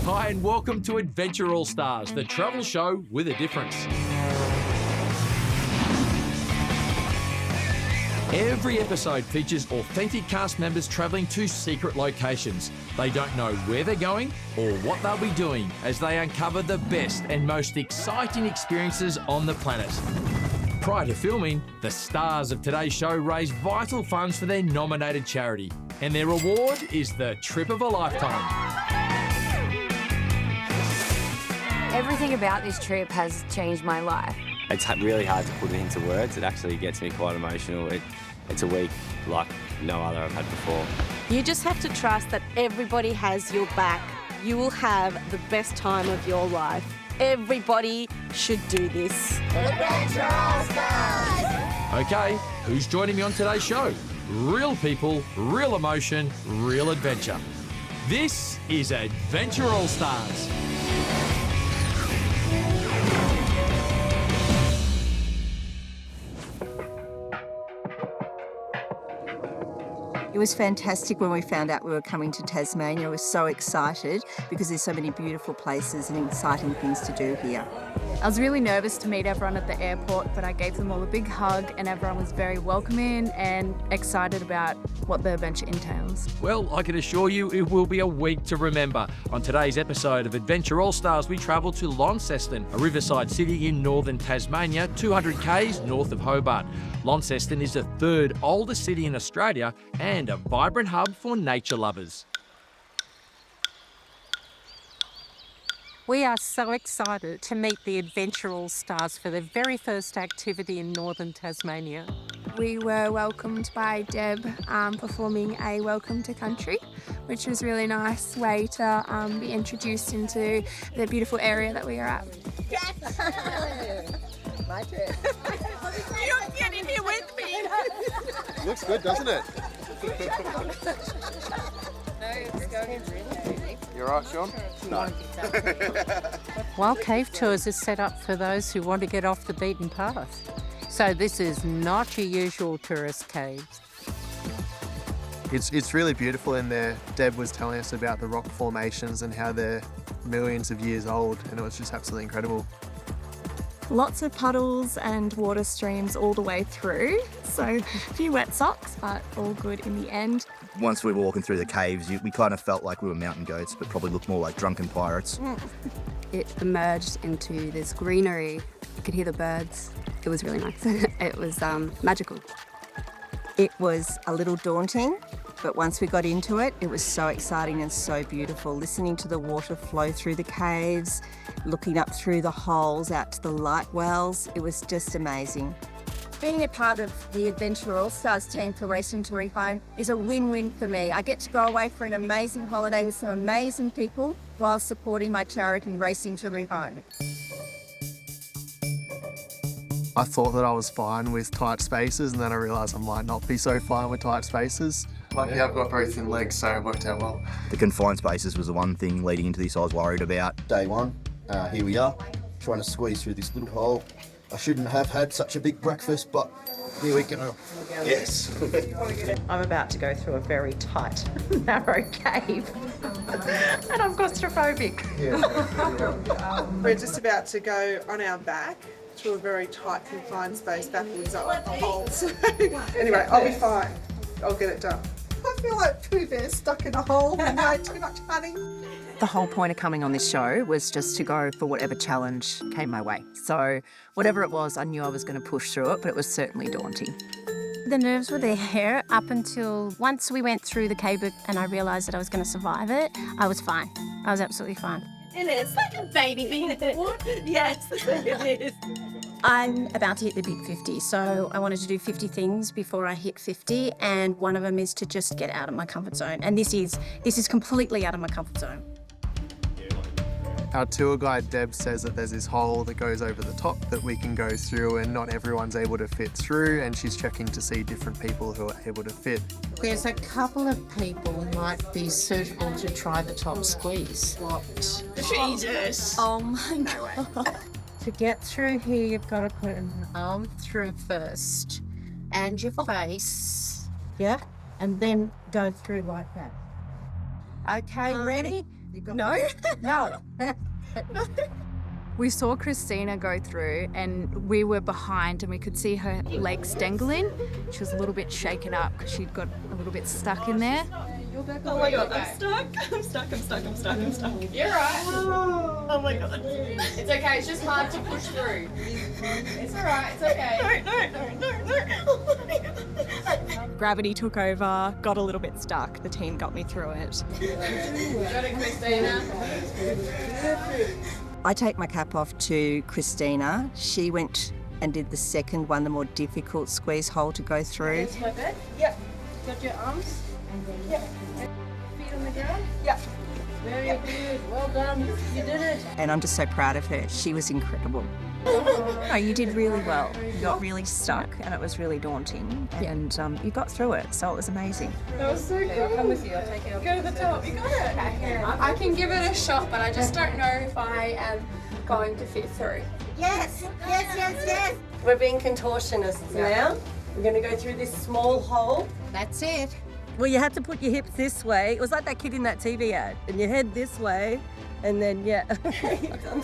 Hi and welcome to Adventure All Stars, the travel show with a difference. Every episode features authentic cast members travelling to secret locations. They don't know where they're going or what they'll be doing as they uncover the best and most exciting experiences on the planet. Prior to filming, the stars of today's show raise vital funds for their nominated charity, and their reward is the trip of a lifetime. Everything about this trip has changed my life. It's really hard to put it into words. It actually gets me quite emotional. It's a week like no other I've had before. You just have to trust that everybody has your back. You will have the best time of your life. Everybody should do this. Adventure All Stars! Okay, who's joining me on today's show? Real people, real emotion, real adventure. This is Adventure All Stars. It was fantastic when we found out we were coming to Tasmania. I was so excited because there's so many beautiful places and exciting things to do here. I was really nervous to meet everyone at the airport, but I gave them all a big hug and everyone was very welcoming and excited about what the adventure entails. Well, I can assure you it will be a week to remember. On today's episode of Adventure All Stars, we travel to Launceston, a riverside city in Northern Tasmania, 200 k's north of Hobart. Launceston is the third oldest city in Australia and a vibrant hub for nature lovers. We are so excited to meet the Adventure All Stars for their very first activity in Northern Tasmania. We were welcomed by Deb performing a Welcome to Country, which was a really nice way to be introduced into the beautiful area that we are at. My turn. You're getting here with me. Looks good, doesn't it? You're right, Sean? No. While cave tours are set up for those who want to get off the beaten path. So this is not your usual tourist caves. It's really beautiful in there. Deb was telling us about the rock formations and how they're millions of years old, and it was just absolutely incredible. Lots of puddles and water streams all the way through, so a few wet socks, but all good in the end. Once we were walking through the caves, we kind of felt like we were mountain goats, but probably looked more like drunken pirates. It emerged into this greenery. You could hear the birds. It was really nice. It was magical. It was a little daunting, but once we got into it, it was so exciting and so beautiful. Listening to the water flow through the caves, looking up through the holes out to the light wells, it was just amazing. Being a part of the Adventure All Stars team for Racing to Refine is a win-win for me. I get to go away for an amazing holiday with some amazing people while supporting my charity Racing to Refine. I thought that I was fine with tight spaces, and then I realised I might not be so fine with tight spaces. Lucky I've got very thin legs, so it worked out well. The confined spaces was the one thing leading into this I was worried about. Day one, here we are, trying to squeeze through this little hole. I shouldn't have had such a big breakfast, but here we go. Yes. I'm about to go through a very tight, narrow cave, and I'm claustrophobic. We're just about to go on our back through a very tight, confined space, backwards up the hole. So, anyway, I'll be fine. I'll get it done. I feel like Pooh Bear's stuck in a hole and I had too much honey. The whole point of coming on this show was just to go for whatever challenge came my way. So whatever it was, I knew I was going to push through it, but it was certainly daunting. The nerves were there up until once we went through the cave and I realised that I was going to survive it. I was fine. I was absolutely fine. It is like a baby. Yes, it is. I'm about to hit the big 50, so I wanted to do 50 things before I hit 50, and one of them is to just get out of my comfort zone. And this is completely out of my comfort zone. Our tour guide Deb says that there's this hole that goes over the top that we can go through, and not everyone's able to fit through, and she's checking to see different people who are able to fit. There's a couple of people who might be suitable to try the top squeeze. What? Jesus! Oh my God. To get through here, you've got to put an arm through first and your face, yeah? And then go through like that. Okay, ready? No? No. We saw Christina go through and we were behind and we could see her legs dangling. She was a little bit shaken up because she'd got a little bit stuck in there. Oh my God, I'm stuck. You're right. Oh my God. It's okay, it's just hard to push through. It's all right, it's okay. No. Gravity took over, got a little bit stuck. The team got me through it. Got it, Christina. I take my cap off to Christina. She went and did the second one, the more difficult squeeze hole to go through. Here's my bed. Yep. Got your arms. Yep. Feet on the ground. Yep. Very good. Well done. You did it. And I'm just so proud of her. She was incredible. No, you did really well. You got really stuck and it was really daunting and you got through it, so it was amazing. That was so cool. I'll come with you. I'll take it. Go to the top. You got it. I can give it a shot, but I just don't know if I am going to fit through. Yes. We're being contortionists now. We're going to go through this small hole. That's it. Well, you have to put your hips this way. It was like that kid in that TV ad. And your head this way. And then, yeah.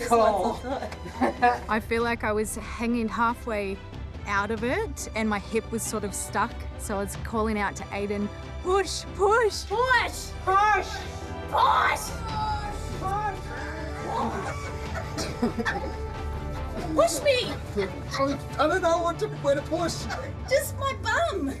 Cool. I feel like I was hanging halfway out of it and my hip was sort of stuck. So I was calling out to Aiden, push, push. Push! Push! Push! Push me! I don't know where to push. Just my bum.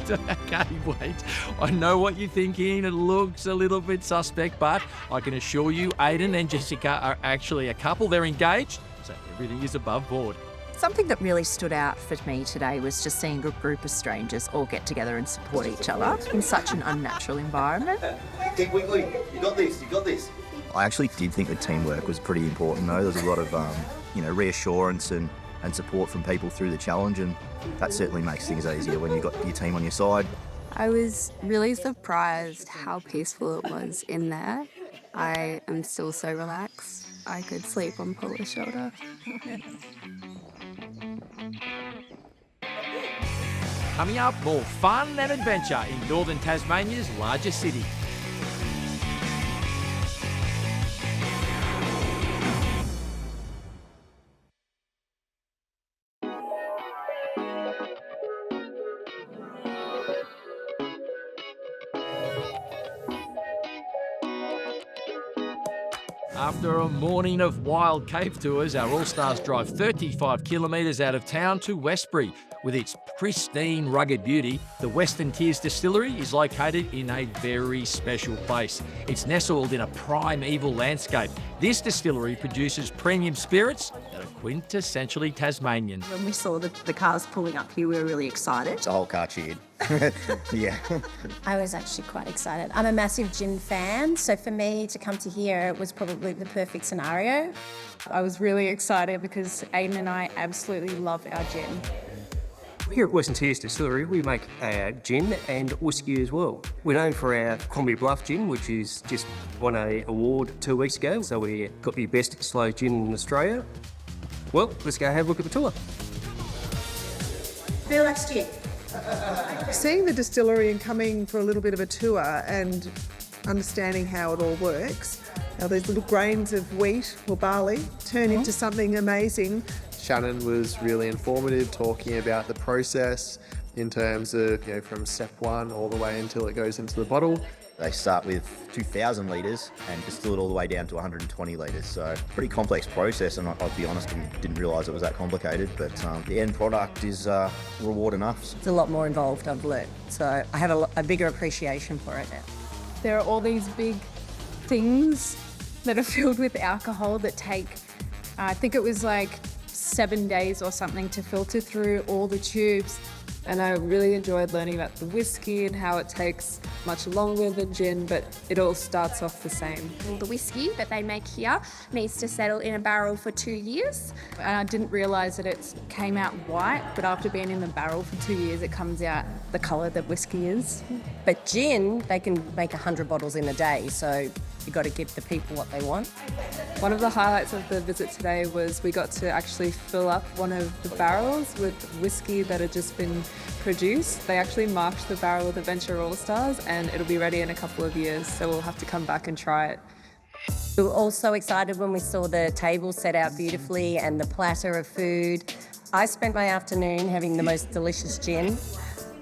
Okay, wait. I know what you're thinking. It looks a little bit suspect, but I can assure you Aiden and Jessica are actually a couple. They're engaged, so everything is above board. Something that really stood out for me today was just seeing a group of strangers all get together and support each other in such an unnatural environment. Dig Wiggly, you got this, you got this. I actually did think the teamwork was pretty important though. There's a lot of reassurance and support from people through the challenge, and that certainly makes things easier when you've got your team on your side. I was really surprised how peaceful it was in there. I am still so relaxed. I could sleep on Paula's shoulder. Coming up, more fun and adventure in Northern Tasmania's largest city. After a morning of wild cave tours, our All-Stars drive 35 kilometres out of town to Westbury. With its pristine, rugged beauty, the Western Tears Distillery is located in a very special place. It's nestled in a primeval landscape. This distillery produces premium spirits that are quintessentially Tasmanian. When we saw the cars pulling up here, we were really excited. The whole car cheered. Yeah. I was actually quite excited. I'm a massive gin fan, so for me to come to here was probably the perfect scenario. I was really excited because Aiden and I absolutely love our gin. Here at Western Tears Distillery, we make gin and whiskey as well. We're known for our Crombie Bluff gin, which is just won an award 2 weeks ago, so we got the best slow gin in Australia. Well, let's go have a look at the tour. Who likes gin? Seeing the distillery and coming for a little bit of a tour and understanding how it all works, how these little grains of wheat or barley turn into something amazing. Shannon was really informative, talking about the process in terms of, from step one all the way until it goes into the bottle. They start with 2,000 litres and distill it all the way down to 120 litres. So pretty complex process, and I'll be honest, I didn't realise it was that complicated, but the end product is reward enough. It's a lot more involved, I've learnt, so I have a bigger appreciation for it now. There are all these big things that are filled with alcohol that take, I think it was like 7 days or something to filter through all the tubes. And I really enjoyed learning about the whiskey and how it takes much longer than gin, but it all starts off the same. The whiskey that they make here needs to settle in a barrel for 2 years. And I didn't realise that it came out white, but after being in the barrel for 2 years, it comes out the colour that whiskey is. But gin, they can make 100 bottles in a day, so You've got to give the people what they want. One of the highlights of the visit today was we got to actually fill up one of the barrels with whiskey that had just been produced. They actually marked the barrel with Adventure All-Stars, and it'll be ready in a couple of years, so we'll have to come back and try it. We were all so excited when we saw the table set out beautifully and the platter of food. I spent my afternoon having the most delicious gin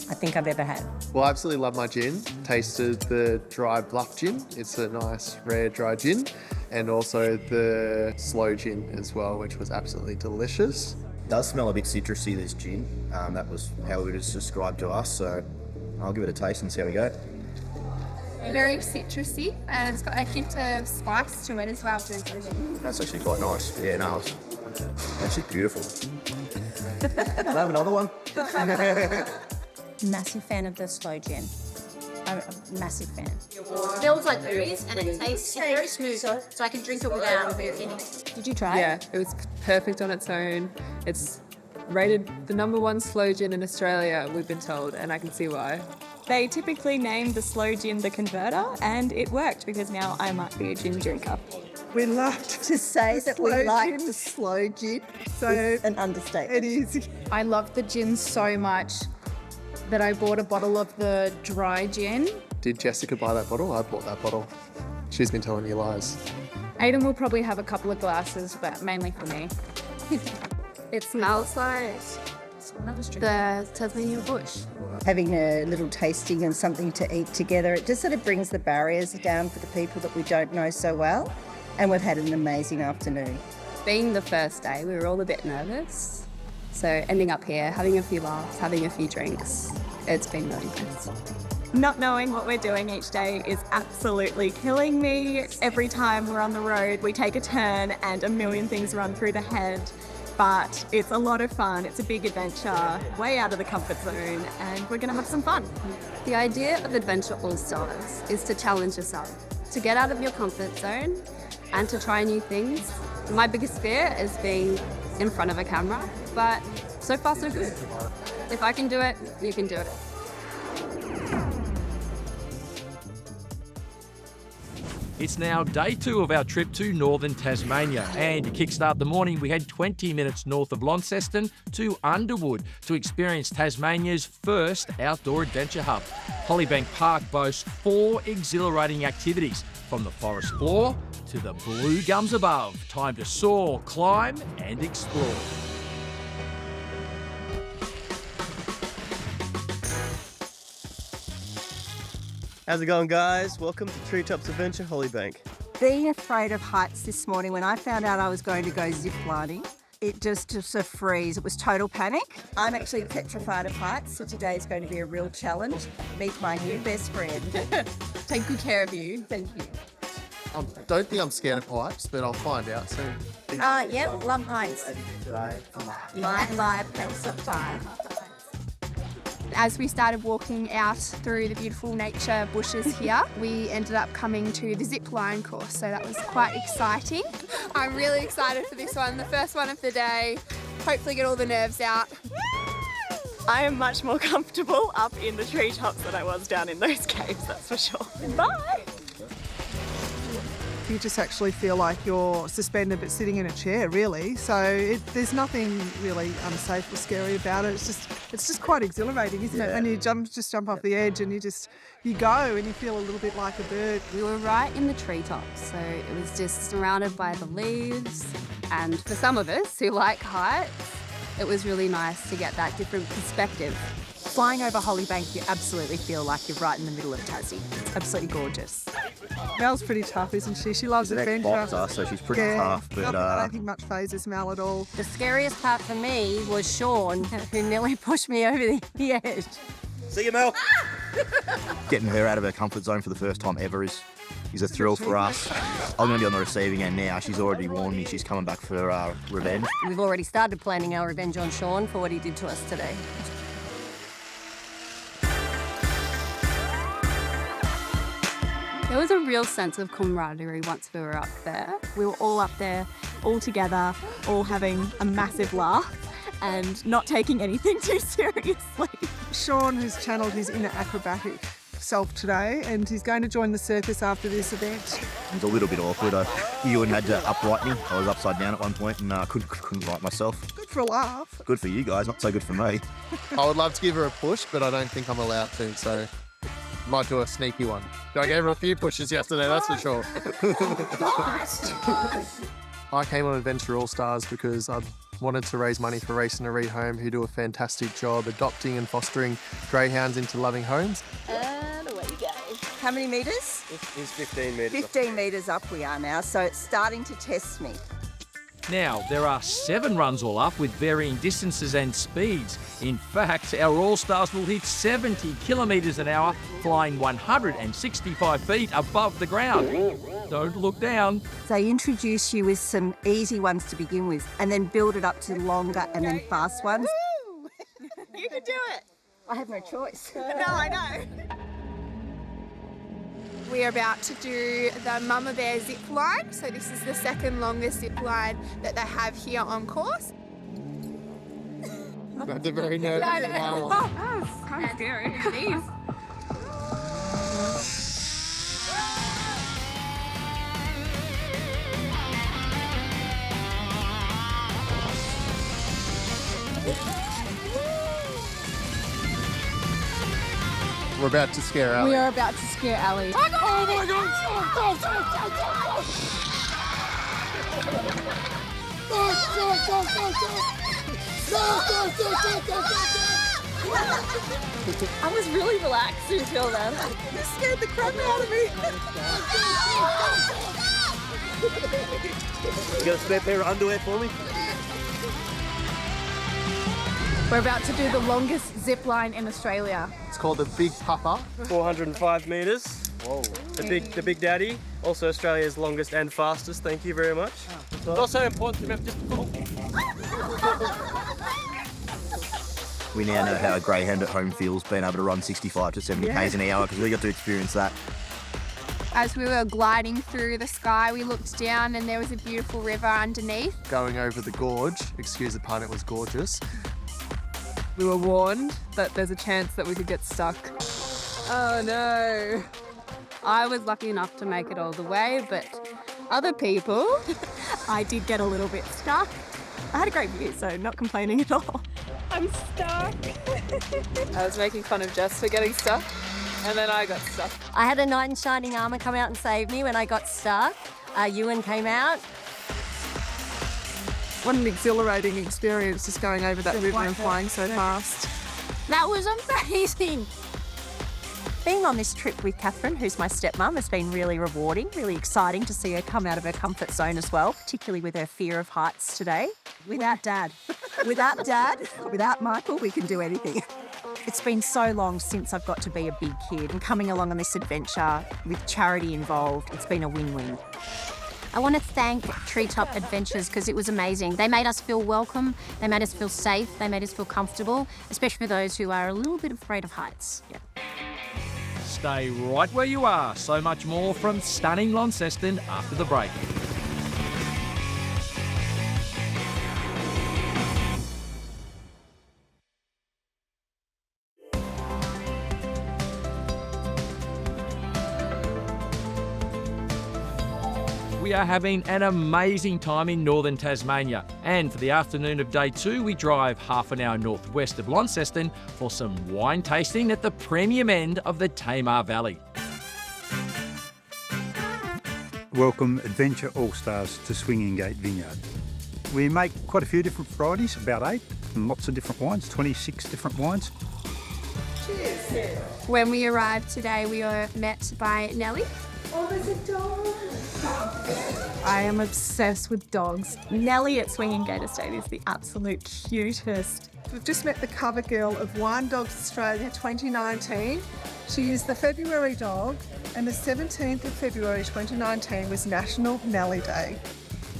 I think I've ever had. Well, I absolutely love my gin. Tasted the dry bluff gin. It's a nice rare dry gin. And also the slow gin as well, which was absolutely delicious. It does smell a bit citrusy, this gin. That was how it was described to us, so I'll give it a taste and see how we go. Very citrusy, and it's got a hint of spice to it as well. That's actually quite nice. Yeah, no, it's actually beautiful. Can I have another one? Massive fan of the slow gin. I'm a massive fan. It feels like booze and it tastes very smooth, so I can drink it without any. Did you try it? Yeah, it was perfect on its own. It's rated the #1 slow gin in Australia, we've been told, and I can see why. They typically named the slow gin the converter, and it worked because now I might be a gin drinker. We love To say that we like the slow gin is an understatement. It is. I love the gin so much that I bought a bottle of the dry gin. Did Jessica buy that bottle? I bought that bottle. She's been telling you lies. Aidan will probably have a couple of glasses, but mainly for me. It smells like the Tasmanian bush. Having a little tasting and something to eat together, it just sort of brings the barriers down for the people that we don't know so well. And we've had an amazing afternoon. Being the first day, we were all a bit nervous. So ending up here, having a few laughs, having a few drinks, it's been really nice. Not knowing what we're doing each day is absolutely killing me. Every time we're on the road, we take a turn and a million things run through the head. But it's a lot of fun. It's a big adventure, way out of the comfort zone, and we're going to have some fun. The idea of Adventure All-Stars is to challenge yourself, to get out of your comfort zone and to try new things. My biggest fear is being in front of a camera, but so far so good. If I can do it, you can do it. It's now day 2 of our trip to Northern Tasmania, and to kickstart the morning we head 20 minutes north of Launceston to Underwood to experience Tasmania's first outdoor adventure hub. Hollybank Park boasts 4 exhilarating activities, from the forest floor to the blue gums above. Time to soar, climb and explore. How's it going, guys? Welcome to Treetops Adventure Hollybank. Being afraid of heights this morning, when I found out I was going to go ziplining, it just a freeze. It was total panic. I'm actually petrified of heights, so today's going to be a real challenge. Meet my new best friend. Take good care of you. Thank you. I don't think I'm scared of heights, but I'll find out soon. Yep, love heights. Live, thanks for time. As we started walking out through the beautiful nature bushes here, we ended up coming to the zip line course, so that was quite exciting. I'm really excited for this one, the first one of the day. Hopefully get all the nerves out. I am much more comfortable up in the treetops than I was down in those caves, that's for sure. Bye! You just actually feel like you're suspended but sitting in a chair, really. So there's nothing really unsafe or scary about it. It's just quite exhilarating, isn't it? When you jump off the edge and you go and you feel a little bit like a bird. We were right in the treetops, so it was just surrounded by the leaves. And for some of us who like heights, it was really nice to get that different perspective. Flying over Hollybank, you absolutely feel like you're right in the middle of Tassie. It's absolutely gorgeous. Mel's pretty tough, isn't she? She loves She's an adventure. ex-boxer, so she's pretty tough. But I don't think much phases Mel at all. The scariest part for me was Sean, who nearly pushed me over the edge. See you, Mel. Getting her out of her comfort zone for the first time ever is a thrill for us. I'm going to be on the receiving end now. She's already warned me she's coming back for revenge. We've already started planning our revenge on Sean for what he did to us today. There was a real sense of camaraderie once we were up there. We were all up there, all together, all having a massive laugh and not taking anything too seriously. Sean, who's channeled his inner acrobatic himself today, and he's going to join the circus after this event. It was a little bit awkward. Ewan had to upright me. I was upside down at one point and couldn't right myself. Good for a laugh. Good for you guys, not so good for me. I would love to give her a push, but I don't think I'm allowed to, so might do a sneaky one. I gave her a few pushes yesterday, that's for sure. I came on Adventure All Stars because I wanted to raise money for Race and a Read Home, who do a fantastic job adopting and fostering greyhounds into loving homes. And away you go. How many metres? It's 15 metres. 15 metres up we are now, so it's starting to test me. Now, there are 7 runs all up with varying distances and speeds. In fact, our All-Stars will hit 70 kilometres an hour, flying 165 feet above the ground. Don't look down. They introduce you with some easy ones to begin with and then build it up to longer and then fast ones. Woo! You can do it. I have no choice. No, I know. We're about to do the Mama Bear zip line. So this is the second longest zip line that they have here on course. That's a very nervous hour. That was kind of scary. Jeez. We're about to scare Ali. We are about to scare Ali. Oh my God! I was really relaxed until then. You scared the crap out of me. You got a spare pair of underwear for me? We're about to do the longest zip line in Australia. It's called the Big Papa. 405 metres. Whoa. The Big Daddy. Also Australia's longest and fastest. Thank you very much. It's also important to remember just... We now know how a greyhound at home feels being able to run 65 to 70 k's an hour because we got to experience that. As we were gliding through the sky, we looked down and there was a beautiful river underneath. Going over the gorge, excuse the pun, it was gorgeous. We were warned that there's a chance that we could get stuck. Oh no. I was lucky enough to make it all the way, but other people... I did get a little bit stuck. I had a great view, so not complaining at all. I'm stuck. I was making fun of Jess for getting stuck, and then I got stuck. I had a knight in shining armour come out and save me when I got stuck. Ewan came out. What an exhilarating experience just going over that river and flying so fast. That was amazing. Being on this trip with Catherine, who's my stepmum, has been really rewarding, really exciting to see her come out of her comfort zone as well, particularly with her fear of heights today. Without Dad. Without Dad, without Michael, we can do anything. It's been so long since I've got to be a big kid, and coming along on this adventure with charity involved, it's been a win-win. I want to thank Treetop Adventures because it was amazing. They made us feel welcome, they made us feel safe, they made us feel comfortable, especially for those who are a little bit afraid of heights. Yeah. Stay right where you are. So much more from stunning Launceston after the break. We are having an amazing time in Northern Tasmania, and for the afternoon of day 2 we drive half an hour northwest of Launceston for some wine tasting at the premium end of the Tamar Valley. Welcome Adventure All-Stars to Swinging Gate Vineyard. We make quite a few different varieties, about 8, and lots of different wines, 26 different wines. Cheers. When we arrived today, we were met by Nellie. Oh, there's a dog. I am obsessed with dogs. Nellie at Swinging Gate Estate is the absolute cutest. We've just met the cover girl of Wine Dogs Australia 2019. She is the February dog, and the 17th of February 2019 was National Nellie Day.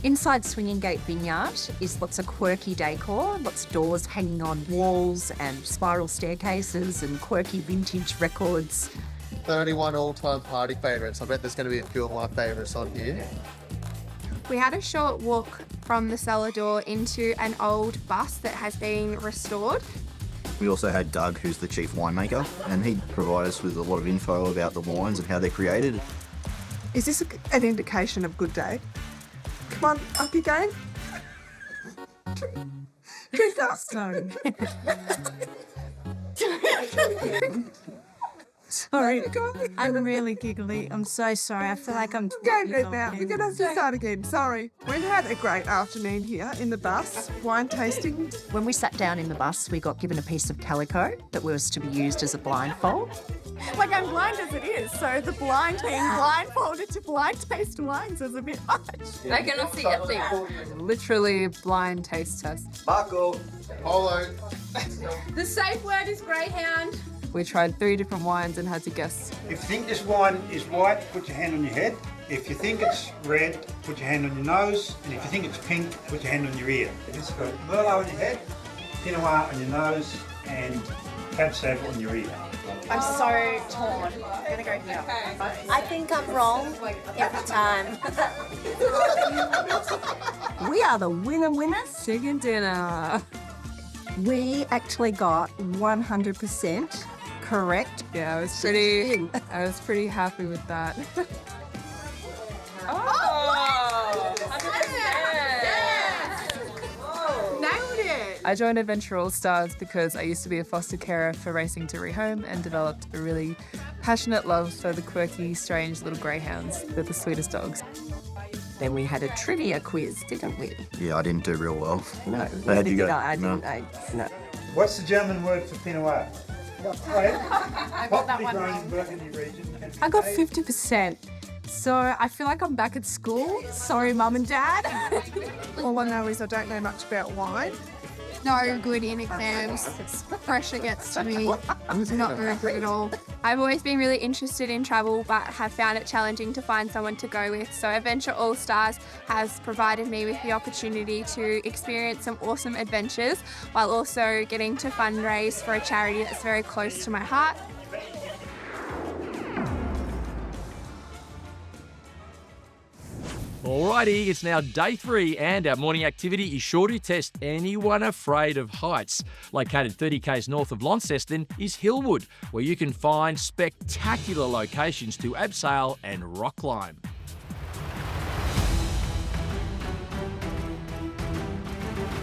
Inside Swinging Gate Vineyard is lots of quirky decor, lots of doors hanging on walls and spiral staircases and quirky vintage records. 31 all-time party favourites. I bet there's going to be a few of my favourites on here. We had a short walk from the cellar door into an old bus that has been restored. We also had Doug, who's the chief winemaker, and he'd provide us with a lot of info about the wines and how they're created. Is this an indication of good day? Come on, up you game. Drink up. Sorry. Sorry, I'm really giggly. I'm so sorry. I feel like I'm... Go Red now. We're going to have to start again. Sorry. We've had a great afternoon here in the bus, wine tasting. When we sat down in the bus, we got given a piece of calico that was to be used as a blindfold. Like, I'm blind as it is, so the blind being blindfolded to blind taste wines is a bit much. I cannot see a thing. Literally blind taste test. Marco, Polo. The safe word is greyhound. We tried 3 different wines and had to guess. If you think this wine is white, put your hand on your head. If you think it's red, put your hand on your nose. And if you think it's pink, put your hand on your ear. It's got Merlot on your head, Pinot Noir on your nose, and Cab Sav on your ear. I'm so torn. I'm going to go here. I think I'm wrong every time. We are the winners. Chicken dinner. We actually got 100% correct. Yeah, I was pretty happy with that. Nailed it. I joined Adventure All Stars because I used to be a foster carer for Racing to Rehome and developed a really passionate love for the quirky, strange little greyhounds. They're the sweetest dogs. Then we had a trivia quiz, didn't we? Yeah, I didn't do real well. No. How'd you go? No. What's the German word for Pinot Noir? I got that one wrong. I got 50%. So I feel like I'm back at school. Sorry, Mum and Dad. All I know is I don't know much about wine. No good in exams. Pressure gets to me. Not very good at all. I've always been really interested in travel, but have found it challenging to find someone to go with. So Adventure All Stars has provided me with the opportunity to experience some awesome adventures while also getting to fundraise for a charity that's very close to my heart. Alrighty, it's now day 3 and our morning activity is sure to test anyone afraid of heights. Located 30 k's north of Launceston is Hillwood, where you can find spectacular locations to abseil and rock climb.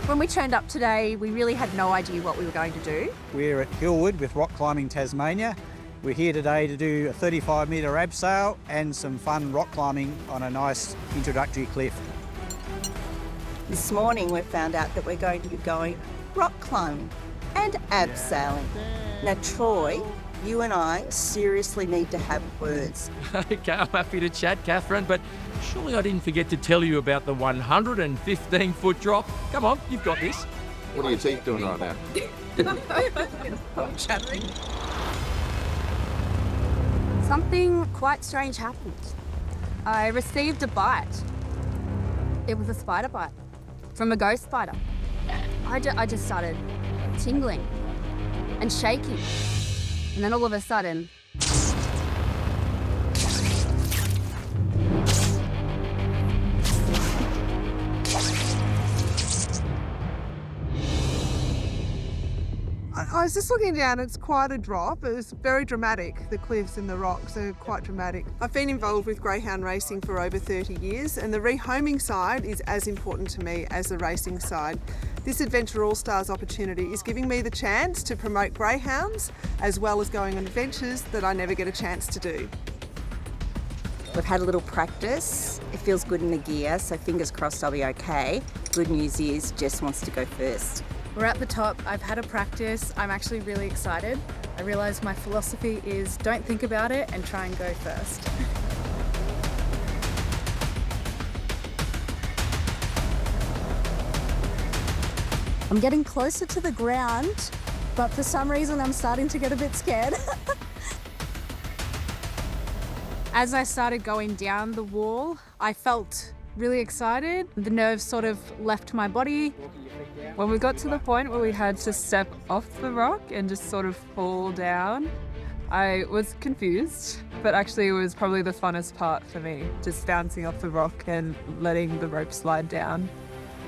When we turned up today, we really had no idea what we were going to do. We're at Hillwood with Rock Climbing Tasmania. We're here today to do a 35-metre abseil and some fun rock climbing on a nice introductory cliff. This morning we found out that we're going to be going rock climbing and abseiling. Now, Troy, you and I seriously need to have words. Okay, I'm happy to chat, Catherine, but surely I didn't forget to tell you about the 115-foot drop. Come on, you've got this. What are your teeth doing right now? Something quite strange happened. I received a bite. It was a spider bite from a ghost spider. I just started tingling and shaking. And then all of a sudden, I was just looking down, it's quite a drop. It's very dramatic. The cliffs and the rocks are quite dramatic. I've been involved with greyhound racing for over 30 years and the rehoming side is as important to me as the racing side. This Adventure All Stars opportunity is giving me the chance to promote greyhounds as well as going on adventures that I never get a chance to do. We've had a little practice. It feels good in the gear, so fingers crossed I'll be okay. Good news is Jess wants to go first. We're at the top. I've had a practice. I'm actually really excited. I realise my philosophy is don't think about it and try and go first. I'm getting closer to the ground, but for some reason I'm starting to get a bit scared. As I started going down the wall, I felt really excited. The nerves sort of left my body. When we got to the point where we had to step off the rock and just sort of fall down, I was confused, but actually it was probably the funnest part for me, just bouncing off the rock and letting the rope slide down.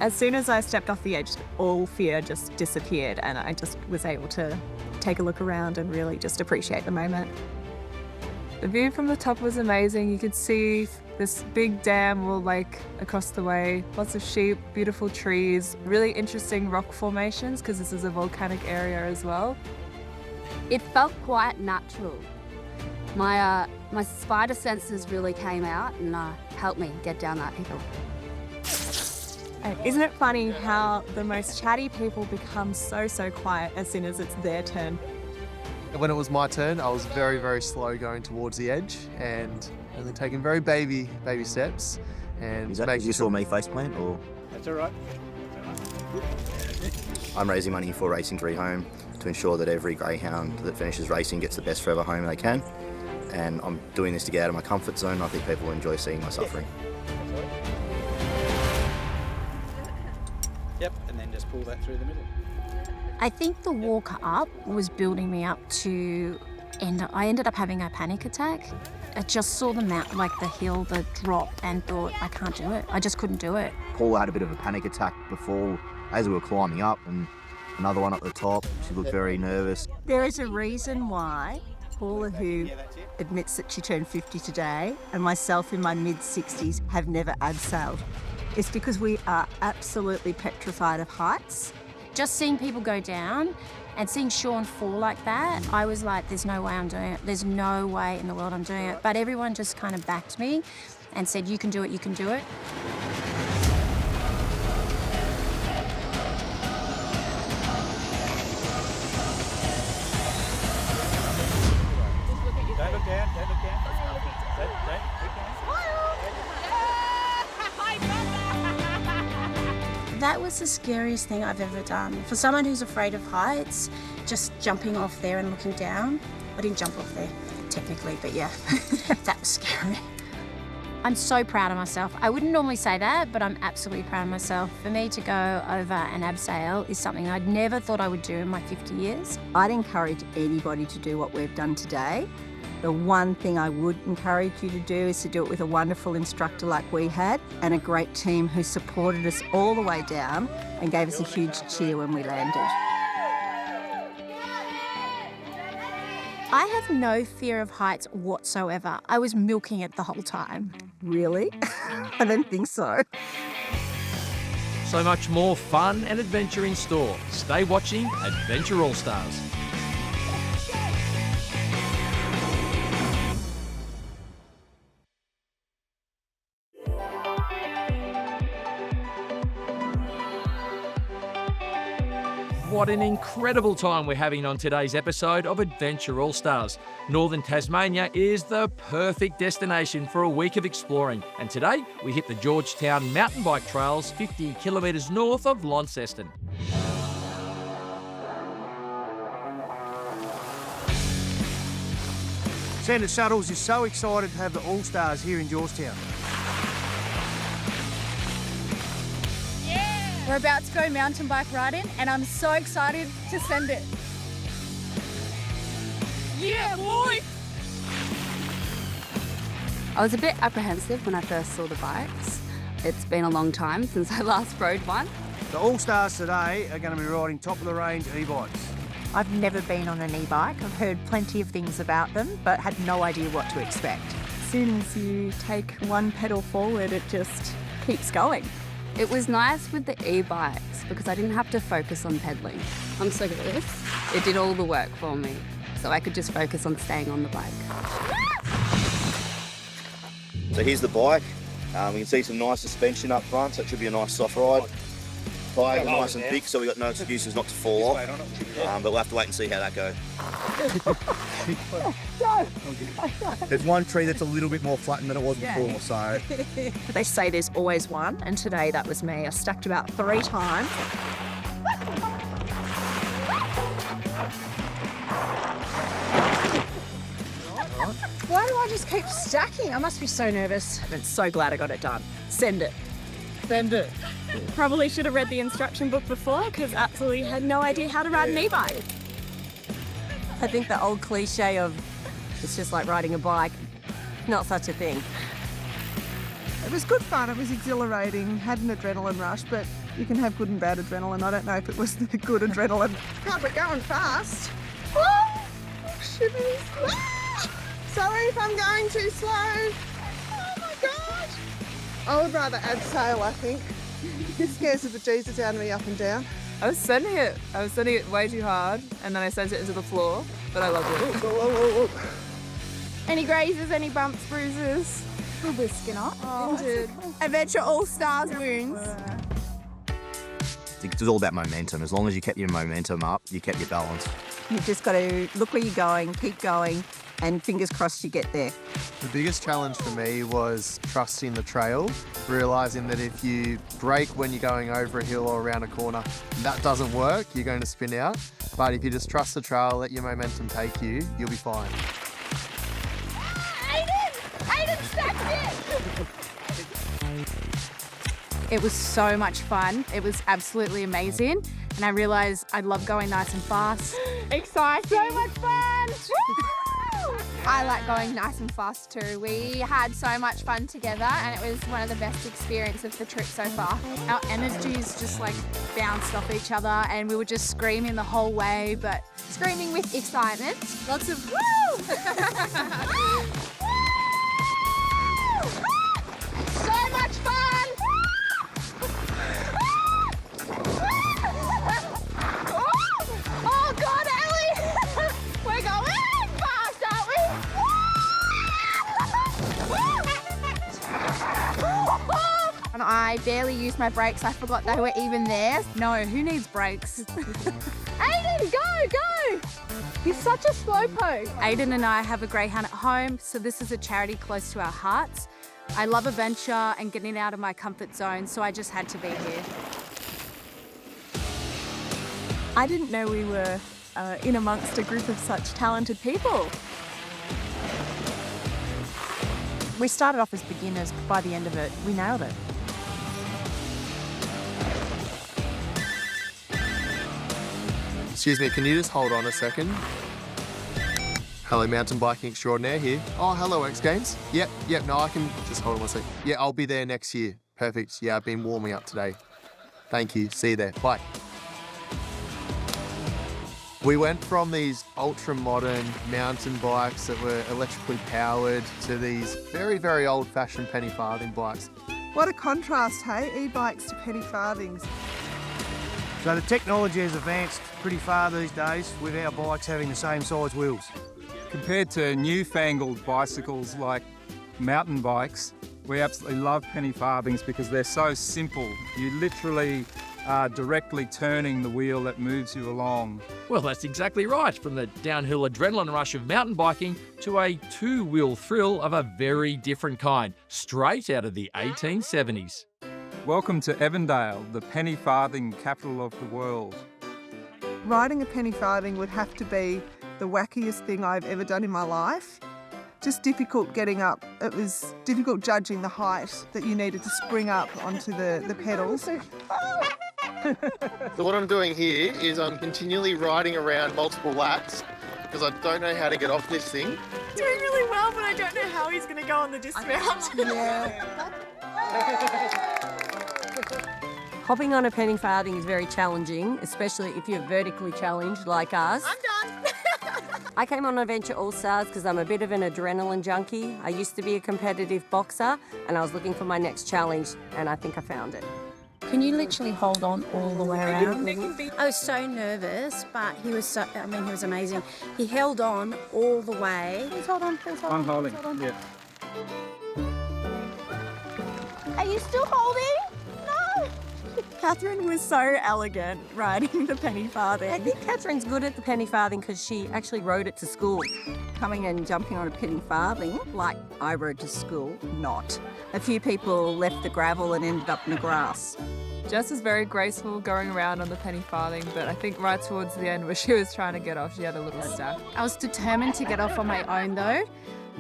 As soon as I stepped off the edge, all fear just disappeared and I just was able to take a look around and really just appreciate the moment. The view from the top was amazing. You could see this big dam all across the way, lots of sheep, beautiful trees, really interesting rock formations because this is a volcanic area as well. It felt quite natural. My spider senses really came out and helped me get down that hill. Isn't it funny how the most chatty people become so quiet as soon as it's their turn? When it was my turn, I was very, very slow going towards the edge and only taking very baby steps. And is that because you saw me faceplant, or? That's all right. I'm raising money for Racing 3 Home to ensure that every greyhound that finishes racing gets the best forever home they can. And I'm doing this to get out of my comfort zone. I think people will enjoy seeing my suffering. Yep, and then just pull that through the middle. I think the walk up was building me up to I ended up having a panic attack. I just saw the mountain, the hill, the drop, and thought, I can't do it. I just couldn't do it. Paula had a bit of a panic attack before, as we were climbing up, and another one at the top. She looked very nervous. There is a reason why Paula, who admits that she turned 50 today, and myself in my mid-60s have never abseiled. It's because we are absolutely petrified of heights. Just seeing people go down and seeing Sean fall like that, I was like, there's no way I'm doing it. There's no way in the world I'm doing it. But everyone just kind of backed me and said, you can do it, you can do it. Don't look down, don't look down. That was the scariest thing I've ever done. For someone who's afraid of heights, just jumping off there and looking down. I didn't jump off there, technically, but yeah, that was scary. I'm so proud of myself. I wouldn't normally say that, but I'm absolutely proud of myself. For me to go over an abseil is something I'd never thought I would do in my 50 years. I'd encourage anybody to do what we've done today. The one thing I would encourage you to do is to do it with a wonderful instructor like we had and a great team who supported us all the way down and gave us a huge cheer when we landed. I have no fear of heights whatsoever. I was milking it the whole time. Really? I don't think so. So much more fun and adventure in store. Stay watching Adventure All Stars. What an incredible time we're having on today's episode of Adventure All Stars. Northern Tasmania is the perfect destination for a week of exploring. And today we hit the Georgetown mountain bike trails 50 kilometres north of Launceston. Standard Shuttles is so excited to have the All Stars here in Georgetown. We're about to go mountain bike riding and I'm so excited to send it. Yeah, boy! I was a bit apprehensive when I first saw the bikes. It's been a long time since I last rode one. The All Stars today are going to be riding top-of-the-range e-bikes. I've never been on an e-bike. I've heard plenty of things about them, but had no idea what to expect. As soon as you take one pedal forward, it just keeps going. It was nice with the e-bikes because I didn't have to focus on pedaling. I'm so good at this. It did all the work for me, so I could just focus on staying on the bike. So here's the bike. We can see some nice suspension up front, so it should be a nice soft ride. Tyres are nice and thick, so we've got no excuses not to fall off. But we'll have to wait and see how that goes. There's one tree that's a little bit more flattened than it was before, so... They say there's always one, and today that was me. I stacked about 3 times. Why do I just keep stacking? I must be so nervous. I'm so glad I got it done. Send it. Send it. Probably should have read the instruction book before because absolutely had no idea how to ride an e-bike. I think the old cliche of it's just like riding a bike, not such a thing. It was good fun, it was exhilarating, had an adrenaline rush, but You can have good and bad adrenaline. I don't know if it was the good adrenaline. God, we're going fast. Oh, shivers. Ah! Sorry if I'm going too slow. Oh my gosh. I would rather add sail, I think. This scares the bejesus out of me up and down. I was sending it way too hard, and then I sent it into the floor, but I loved it. Whoa. Any grazes, any bumps, bruises? Little bit of skin up. Adventure All-Stars wounds. It's all about momentum. As long as you kept your momentum up, you kept your balance. You've just got to look where you're going, keep going, and fingers crossed you get there. The biggest challenge for me was trusting the trail, realising that if you brake when you're going over a hill or around a corner, that doesn't work, you're going to spin out. But if you just trust the trail, let your momentum take you, you'll be fine. Aiden stacked it! It was so much fun. It was absolutely amazing. And I realised I love going nice and fast. Exciting! So much fun! I like going nice and fast too. We had so much fun together and it was one of the best experiences of the trip so far. Our energies just like bounced off each other and we were just screaming the whole way, but screaming with excitement. Lots of woo! So much fun! Oh God, Ellie! We're going fast, aren't we? And I barely used my brakes. I forgot they were even there. No, who needs brakes? Aiden, go! He's such a slowpoke. Aiden and I have a greyhound at home, so this is a charity close to our hearts. I love adventure and getting out of my comfort zone, so I just had to be here. I didn't know we were in amongst a group of such talented people. We started off as beginners, but by the end of it, we nailed it. Excuse me, can you just hold on a second? Hello, mountain biking extraordinaire here. Oh, hello, X Games. Yep, no, I can just hold on one second. Yeah, I'll be there next year. Perfect. Yeah, I've been warming up today. Thank you. See you there. Bye. We went from these ultra-modern mountain bikes that were electrically powered to these very, very old-fashioned penny farthing bikes. What a contrast, hey? E-bikes to penny farthings. So the technology has advanced pretty far these days with our bikes having the same size wheels. Compared to newfangled bicycles like mountain bikes, we absolutely love penny farthings because they're so simple. You literally are directly turning the wheel that moves you along. Well, that's exactly right. From the downhill adrenaline rush of mountain biking to a two-wheel thrill of a very different kind, straight out of the 1870s. Welcome to Evandale, the penny farthing capital of the world. Riding a penny farthing would have to be the wackiest thing I've ever done in my life. Just difficult getting up. It was difficult judging the height that you needed to spring up onto the pedals. So what I'm doing here is I'm continually riding around multiple laps because I don't know how to get off this thing. Doing really well, but I don't know how he's going to go on the dismount. Hopping on a penny farthing is very challenging, especially if you're vertically challenged like us. I'm done. I came on Adventure All-Stars because I'm a bit of an adrenaline junkie. I used to be a competitive boxer and I was looking for my next challenge and I think I found it. Can you literally hold on all the way around? I was so nervous, but he was he was amazing. He held on all the way. Please hold on, please hold on. I'm holding, yeah. Are you still holding? No! Catherine was so elegant riding the penny farthing. I think Catherine's good at the penny farthing because she actually rode it to school. Coming and jumping on a penny farthing, like I rode to school, not. A few people left the gravel and ended up in the grass. Jess was very graceful going around on the penny farthing, but I think right towards the end where she was trying to get off, she had a little stack. I was determined to get off on my own though,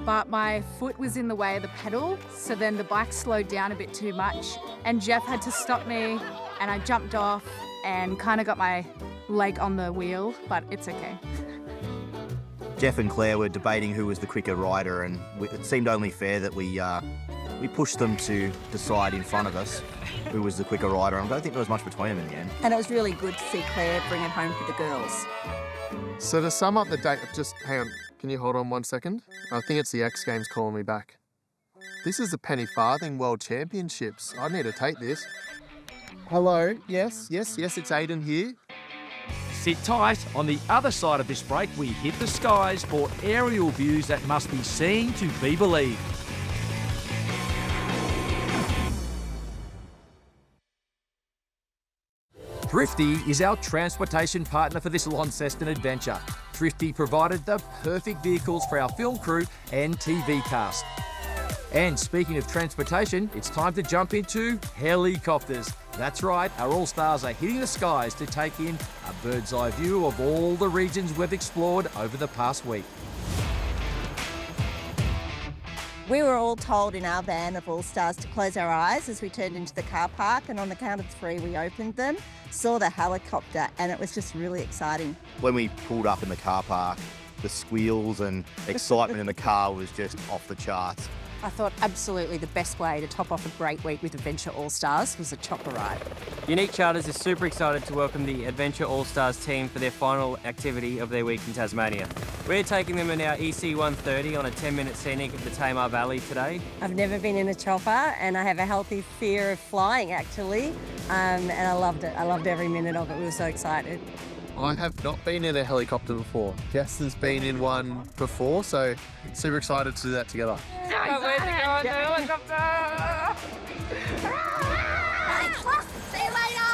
but my foot was in the way of the pedal, so then the bike slowed down a bit too much and Jeff had to stop me and I jumped off and kind of got my leg on the wheel, but it's okay. Jeff and Claire were debating who was the quicker rider, and it seemed only fair that we We pushed them to decide in front of us who was the quicker rider. I don't think there was much between them in the end. And it was really good to see Claire bring it home for the girls. So to sum up the date, just hang on, can you hold on 1 second? I think it's the X Games calling me back. This is the penny farthing World Championships. I need to take this. Hello, yes, it's Aiden here. Sit tight. On the other side of this break, we hit the skies for aerial views that must be seen to be believed. Thrifty is our transportation partner for this Launceston adventure. Thrifty provided the perfect vehicles for our film crew and TV cast. And speaking of transportation, it's time to jump into helicopters. That's right, our All-Stars are hitting the skies to take in a bird's eye view of all the regions we've explored over the past week. We were all told in our van of All-Stars to close our eyes as we turned into the car park, and on the count of 3 we opened them, saw the helicopter, and it was just really exciting. When we pulled up in the car park, the squeals and excitement in the car was just off the charts. I thought absolutely the best way to top off a great week with Adventure All-Stars was a chopper ride. Unique Charters is super excited to welcome the Adventure All-Stars team for their final activity of their week in Tasmania. We're taking them in our EC130 on a 10-minute scenic of the Tamar Valley today. I've never been in a chopper and I have a healthy fear of flying actually, and I loved it. I loved every minute of it. We were so excited. I have not been in a helicopter before. Jess has been in one before, so super excited to do that together. Can't wait to go on the helicopter! See you later!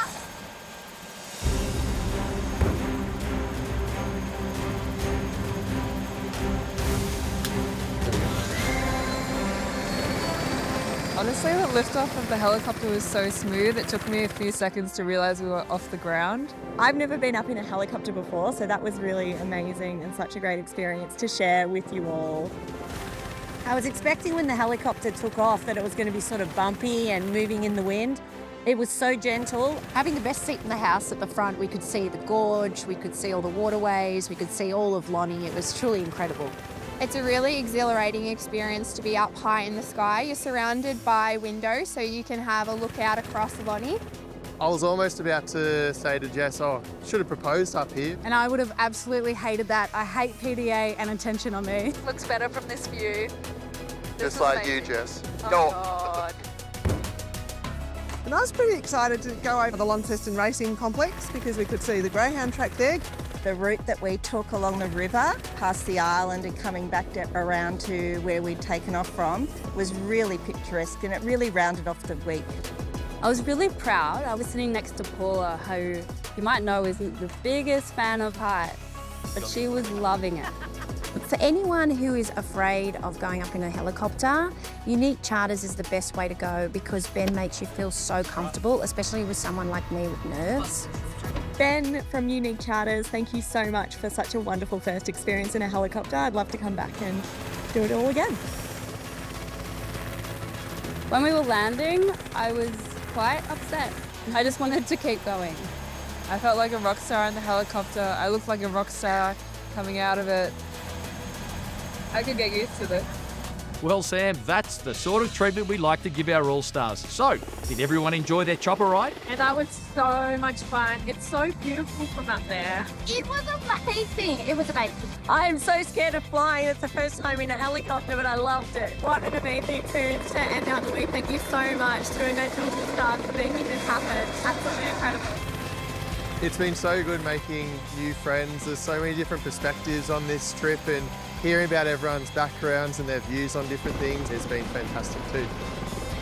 Honestly, the liftoff of the helicopter was so smooth, it took me a few seconds to realise we were off the ground. I've never been up in a helicopter before, so that was really amazing and such a great experience to share with you all. I was expecting when the helicopter took off that it was going to be sort of bumpy and moving in the wind. It was so gentle. Having the best seat in the house at the front, we could see the gorge, we could see all the waterways, we could see all of Lonnie. It was truly incredible. It's a really exhilarating experience to be up high in the sky. You're surrounded by windows, so you can have a look out across Lonnie. I was almost about to say to Jess, should have proposed up here. And I would have absolutely hated that. I hate PDA and attention on me. Looks better from this view. Just like you, Jess. Oh, God. And I was pretty excited to go over the Launceston Racing Complex because we could see the greyhound track there. The route that we took along the river, past the island and coming back around to where we'd taken off from, was really picturesque and it really rounded off the week. I was really proud. I was sitting next to Paula, who you might know isn't the biggest fan of height, but she was loving it. For anyone who is afraid of going up in a helicopter, Unique Charters is the best way to go because Ben makes you feel so comfortable, especially with someone like me with nerves. Ben from Unique Charters, thank you so much for such a wonderful first experience in a helicopter. I'd love to come back and do it all again. When we were landing, I was quite upset. I just wanted to keep going. I felt like a rock star in the helicopter. I looked like a rock star coming out of it. I could get used to this. Well, Sam, that's the sort of treatment we like to give our All-Stars. So, did everyone enjoy their chopper ride? And that was so much fun. It's so beautiful from up there. It was amazing. It was amazing. I'm so scared of flying. It's the first time in a helicopter, but I loved it. What an amazing experience to end out the week. Thank you so much to Adventure All-Stars for making this happen. Absolutely incredible. It's been so good making new friends. There's so many different perspectives on this trip, and hearing about everyone's backgrounds and their views on different things has been fantastic too.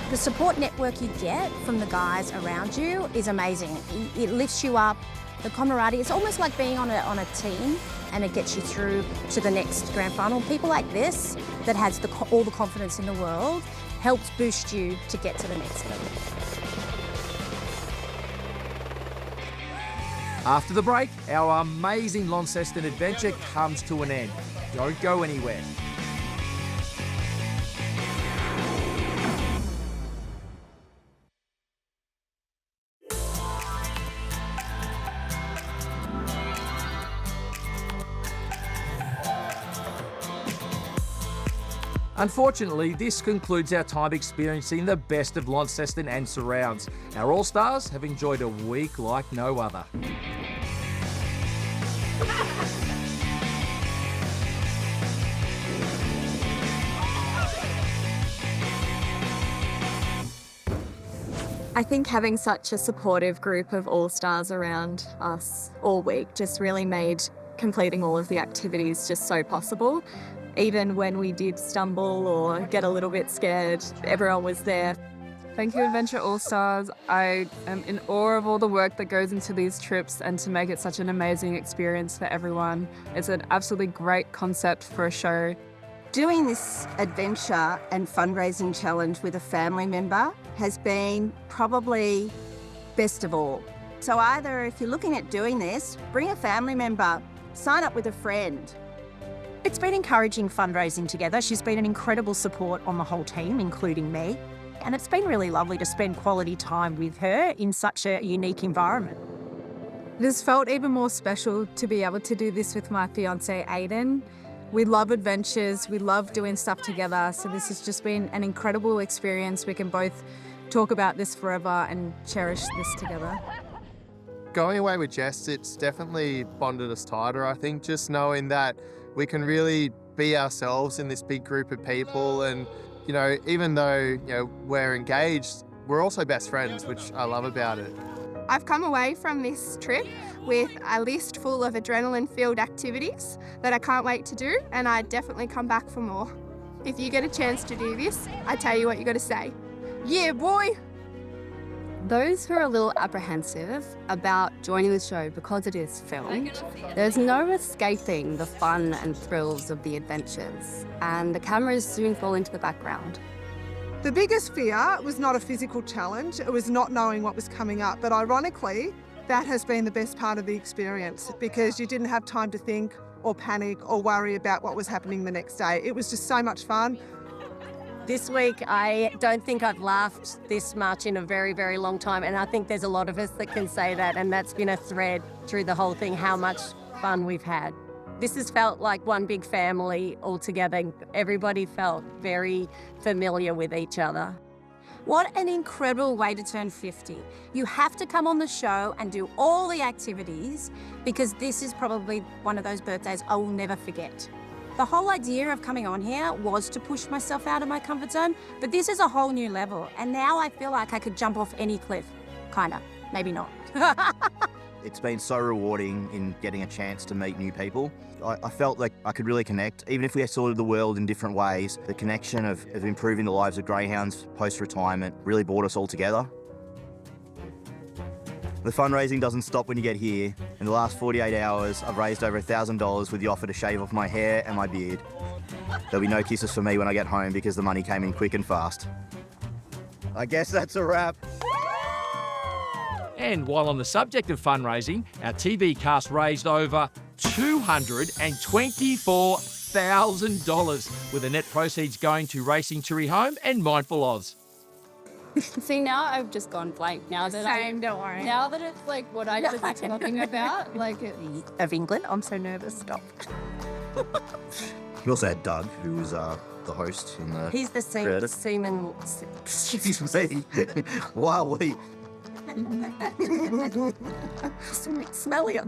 The support network you get from the guys around you is amazing. It lifts you up. The camaraderie, it's almost like being on a team, and it gets you through to the next grand final. People like this, that has all the confidence in the world, helps boost you to get to the next level. After the break, our amazing Launceston adventure comes to an end. Don't go anywhere. Unfortunately, this concludes our time experiencing the best of Launceston and surrounds. Our All-Stars have enjoyed a week like no other. I think having such a supportive group of all-stars around us all week just really made completing all of the activities just so possible. Even when we did stumble or get a little bit scared, everyone was there. Thank you, Adventure All-Stars. I am in awe of all the work that goes into these trips and to make it such an amazing experience for everyone. It's an absolutely great concept for a show. Doing this adventure and fundraising challenge with a family member has been probably best of all. So either if you're looking at doing this, bring a family member, sign up with a friend. It's been encouraging fundraising together. She's been an incredible support on the whole team, including me. And it's been really lovely to spend quality time with her in such a unique environment. It has felt even more special to be able to do this with my fiance, Aiden. We love adventures, we love doing stuff together, so this has just been an incredible experience. We can both talk about this forever and cherish this together. Going away with Jess, it's definitely bonded us tighter, I think, just knowing that we can really be ourselves in this big group of people, and, you know, even though, you know, we're engaged, we're also best friends, which I love about it. I've come away from this trip with a list full of adrenaline-filled activities that I can't wait to do, and I'd definitely come back for more. If you get a chance to do this, I tell you what you got to say. Yeah, boy! Those who are a little apprehensive about joining the show because it is filmed, there's no escaping the fun and thrills of the adventures, and the cameras soon fall into the background. The biggest fear was not a physical challenge, it was not knowing what was coming up. But ironically, that has been the best part of the experience because you didn't have time to think or panic or worry about what was happening the next day. It was just so much fun. This week, I don't think I've laughed this much in a very, very long time. And I think there's a lot of us that can say that. And that's been a thread through the whole thing, how much fun we've had. This has felt like one big family all together. Everybody felt very familiar with each other. What an incredible way to turn 50. You have to come on the show and do all the activities because this is probably one of those birthdays I will never forget. The whole idea of coming on here was to push myself out of my comfort zone, but this is a whole new level. And now I feel like I could jump off any cliff. Kinda, maybe not. It's been so rewarding in getting a chance to meet new people. I felt like I could really connect, even if we sorted the world in different ways. The connection of improving the lives of greyhounds post-retirement really brought us all together. The fundraising doesn't stop when you get here. In the last 48 hours, I've raised over $1,000 with the offer to shave off my hair and my beard. There'll be no kisses for me when I get home because the money came in quick and fast. I guess that's a wrap. And while on the subject of fundraising, our TV cast raised over $224,000 with the net proceeds going to Racing to Rehome and Mindful Oz. See, now I've just gone blank. Now that don't worry. Now that it's like what I was talking about, like Of England, I'm so nervous. Stop. We also had Doug, who was the host in the He's the credits. seaman. Excuse me. Wow, we. Smelly.